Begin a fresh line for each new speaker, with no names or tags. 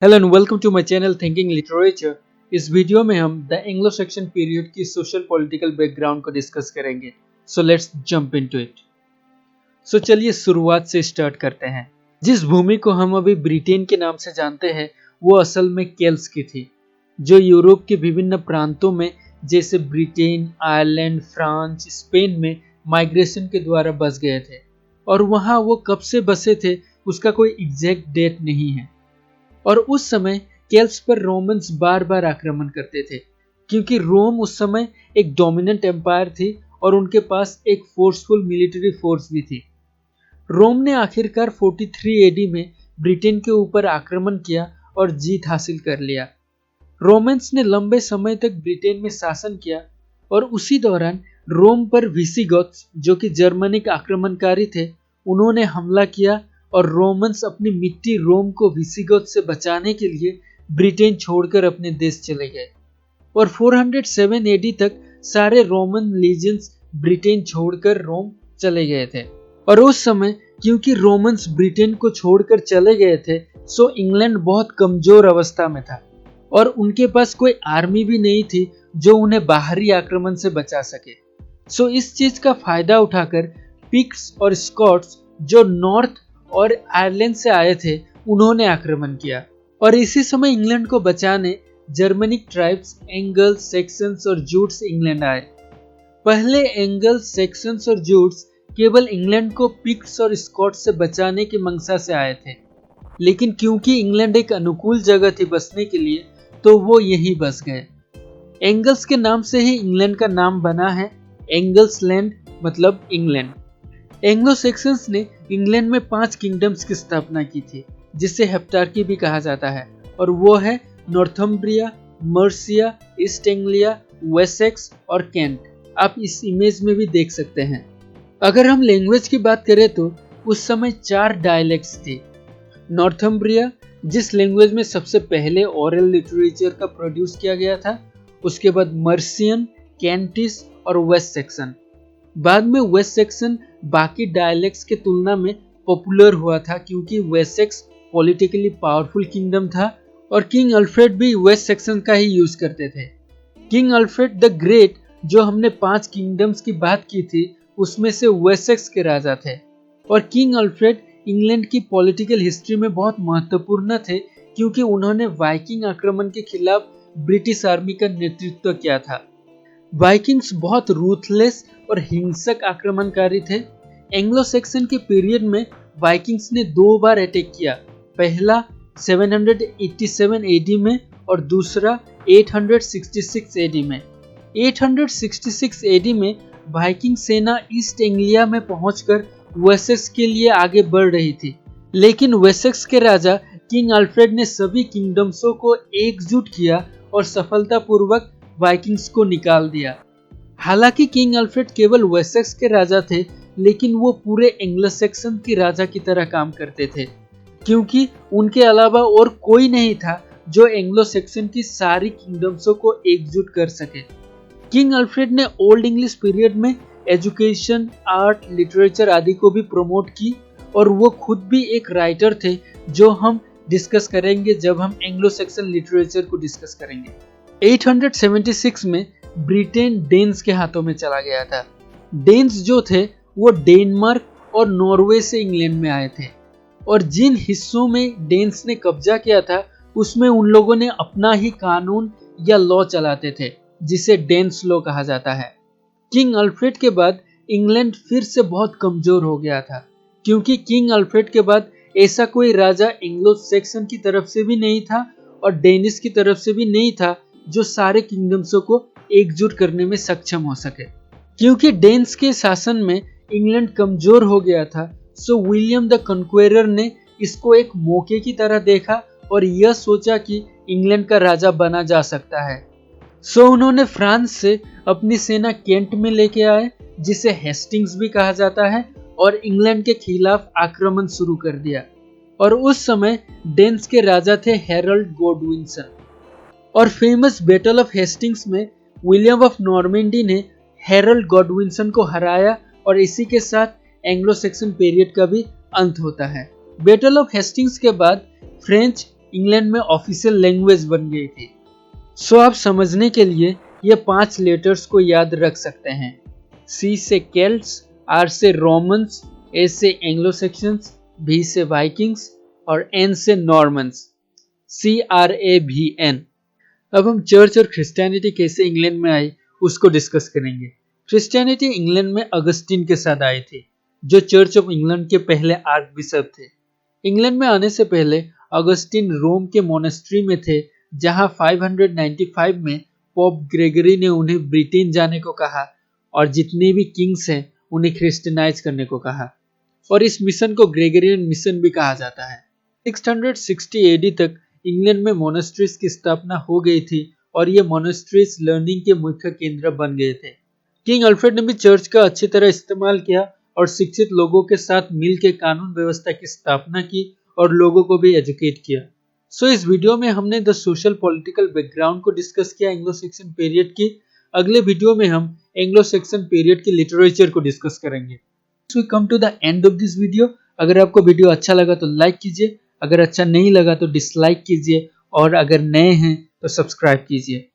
Hello and welcome to my channel thinking literature. इस video में हम द एंग्लो सेक्शन पीरियड की social political background को discuss करेंगे। So let's jump into it. So चलिए शुरुआत से स्टार्ट करते हैं। जिस भूमि को हम अभी ब्रिटेन के नाम से जानते हैं वो असल में केल्ट्स की थी, जो यूरोप के विभिन्न प्रांतों में जैसे ब्रिटेन, आयरलैंड, फ्रांस, स्पेन में माइग्रेशन के द्वारा बस गए थे। और वहाँ वो कब से बसे थे उसका कोई एग्जैक्ट डेट नहीं है। और उस समय केल्ट्स पर रोमन्स बार बार आक्रमण करते थे, क्योंकि रोम उस समय एक डोमिनेंट एम्पायर थी और उनके पास एक फोर्सफुल मिलिट्री फोर्स भी थी। रोम ने आखिरकार 43 एडी में ब्रिटेन के ऊपर आक्रमण किया और जीत हासिल कर लिया। रोमन्स ने लंबे समय तक ब्रिटेन में शासन किया और उसी दौरान रोम पर विसिगोथ्स, जो कि जर्मनिक आक्रमणकारी थे, उन्होंने हमला किया और रोमन्स अपनी मिट्टी रोम को विसिगोथ से बचाने के लिए ब्रिटेन छोड़कर अपने देश चले गए। और 407 एडी तक सारे रोमन लीजेंस ब्रिटेन छोड़कर रोम चले गए थे। और उस समय क्योंकि रोमन्स ब्रिटेन को छोड़कर चले गए थे, सो इंग्लैंड बहुत कमजोर अवस्था में था और उनके पास कोई आर्मी भी नहीं थी जो उन्हें बाहरी आक्रमण से बचा सके। सो इस चीज का फायदा उठाकर पिक्स और स्कॉट्स, जो नॉर्थ और आयरलैंड से आए थे, उन्होंने आक्रमण किया। और इसी समय इंग्लैंड को बचाने जर्मनिक ट्राइब्स एंगल्स, सेक्सन्स और जूट्स इंग्लैंड आए। पहले एंगल्स, सेक्सन्स और जूट्स केवल इंग्लैंड को पिक्स और स्कॉट्स से बचाने की मंशा से आए थे, लेकिन क्योंकि इंग्लैंड एक अनुकूल जगह थी बसने के लिए, तो वो यहीं बस गए। एंगल्स के नाम से ही इंग्लैंड का नाम बना है, एंगल्स लैंड मतलब इंग्लैंड। एंग्लो सेक्सन्स ने इंग्लैंड में 5 किंगडम्स की स्थापना की थी, जिसे हेप्टार्की भी कहा जाता है, और वो है नॉर्थम्ब्रिया, मर्सिया, ईस्ट एंग्लिया, वेसेक्स और केंट। आप इस इमेज में भी देख सकते हैं। अगर हम लैंग्वेज की बात करें तो उस समय 4 डायलेक्ट्स थे। नॉर्थम्ब्रिया, जिस लैंग्वेज में सबसे पहले ओरल लिटरेचर का प्रोड्यूस किया गया था, उसके बाद मर्सियन, कैंटिस और वेस्ट सेक्सन। बाद में वेस्ट सेक्सन बाकी डायलेक्ट्स के तुलना में पॉपुलर हुआ था, क्योंकि वेसेक्स पॉलिटिकली पावरफुल किंगडम था और किंग अल्फ्रेड भी वेस्ट सेक्सन का ही यूज करते थे। किंग अल्फ्रेड द ग्रेट, जो हमने 5 किंगडम्स की बात की थी, उसमें से वेसेक्स के राजा थे। और किंग अल्फ्रेड इंग्लैंड की पॉलिटिकल हिस्ट्री में बहुत महत्वपूर्ण थे, क्योंकि उन्होंने वाइकिंग आक्रमण के खिलाफ ब्रिटिश आर्मी का नेतृत्व किया था। वाइकिंग्स बहुत रूथलेस और हिंसक आक्रमणकारी थे। एंग्लो सेक्सन के पीरियड में वाइकिंग्स ने 2 बार अटैक किया, पहला 787 एडी में और दूसरा 866 एडी में। 866 एडी में वाइकिंग सेना ईस्ट एंग्लिया में पहुंचकर वेसेक्स के लिए आगे बढ़ रही थी, लेकिन वेसेक्स के राजा किंग अल्फ्रेड ने सभी किंगडम्सों को एकजुट किया और सफलतापूर्वक वाइकिंग्स को निकाल दिया। हालांकि किंग अल्फ्रेड केवल वेसेक्स के राजा थे, लेकिन वो पूरे एंग्लो सेक्सन के राजा की तरह काम करते थे, क्योंकि उनके अलावा और कोई नहीं था जो एंग्लो सेक्सन की सारी किंगडम्सों को एकजुट कर सके। किंग अल्फ्रेड ने ओल्ड इंग्लिश पीरियड में एजुकेशन, आर्ट, लिटरेचर आदि को भी प्रमोट की, और वो खुद भी एक राइटर थे, जो हम डिस्कस करेंगे जब हम एंग्लो सेक्सन लिटरेचर को डिस्कस करेंगे। 876 में ब्रिटेन डेन्स के हाथों में चला गया था। डेन्स जो थे वो डेनमार्क और नॉर्वे से इंग्लैंड में आए थे, और जिन हिस्सों में डेन्स ने कब्जा किया था उसमें उन लोगों ने अपना ही कानून या लॉ चलाते थे, जिसे डेन्स लॉ कहा जाता है। किंग अल्फ्रेड के बाद इंग्लैंड फिर से बहुत कमजोर हो गया था, क्योंकि किंग अल्फ्रेड के बाद ऐसा कोई राजा एंग्लो सेक्सन की तरफ से भी नहीं था और डेनिश की तरफ से भी नहीं था जो सारे किंगडम्सों को एकजुट करने में सक्षम हो सके। क्योंकि डेन्स के शासन में इंग्लैंड कमजोर हो गया था, सो विलियम द कन्क्वेरर ने इसको एक मौके की तरह देखा और यह सोचा कि इंग्लैंड का राजा बना जा सकता है। सो उन्होंने फ्रांस से अपनी सेना केंट में लेके आए, जिसे हेस्टिंग्स भी कहा जाता है, और इंग्लैंड के खिलाफ आक्रमण शुरू कर दिया। और उस समय डेन्स के राजा थे हैरोल्ड गॉडविनसन। और फेमस बैटल ऑफ हेस्टिंग्स में विलियम ऑफ नॉर्मेंडी ने हैरोल्ड गॉडविनसन को हराया, और इसी के साथ एंग्लो सेक्सन पीरियड का भी अंत होता है। बैटल ऑफ हेस्टिंग्स के बाद फ्रेंच इंग्लैंड में ऑफिशियल लैंग्वेज बन गई थी। सो आप समझने के लिए ये 5 लेटर्स को याद रख सकते हैं। C से केल्ट्स, R से रोमन्स, A से एंग्लो सेक्शंस, V से वाइकिंग्स और N से नॉर्मन्स। CRAVN। अब हम चर्च और क्रिश्चियनिटी कैसे इंग्लैंड में आई उसको डिस्कस करेंगे। क्रिश्चियनिटी इंग्लैंड में अगस्टीन के साथ आई थी, जो चर्च ऑफ इंग्लैंड के पहले आर्क बिशप थे। इंग्लैंड में आने से पहले अगस्टीन रोम के मोनेस्ट्री में थे, जहां 595 में पोप ग्रेगरी ने उन्हें ब्रिटेन जाने को कहा और जितने भी किंग्स हैं उन्हें क्रिश्चियनाइज करने को कहा, और इस मिशन को ग्रेगरियन मिशन भी कहा जाता है। 660 एडी तक इंग्लैंड में मोनेस्ट्रीज की स्थापना हो गई थी और ये मोनेस्ट्रीज लर्निंग के मुख्य केंद्र बन गए थे। किंग अल्फ्रेड ने भी चर्च का अच्छी तरह इस्तेमाल किया और शिक्षित लोगों के साथ मिलकर कानून व्यवस्था की स्थापना की और लोगों को भी एजुकेट किया। सो इस वीडियो में हमने द सोशल पॉलिटिकल बैकग्राउंड को डिस्कस किया एंग्लो सेक्सन पीरियड की। अगले वीडियो में हम एंग्लो सेक्सन पीरियड की लिटरेचर को डिस्कस करेंगे। We come to the end of this video। अगर आपको वीडियो अच्छा लगा तो लाइक कीजिए, अगर अच्छा नहीं लगा तो डिसलाइक कीजिए और अगर नए हैं तो सब्सक्राइब कीजिए।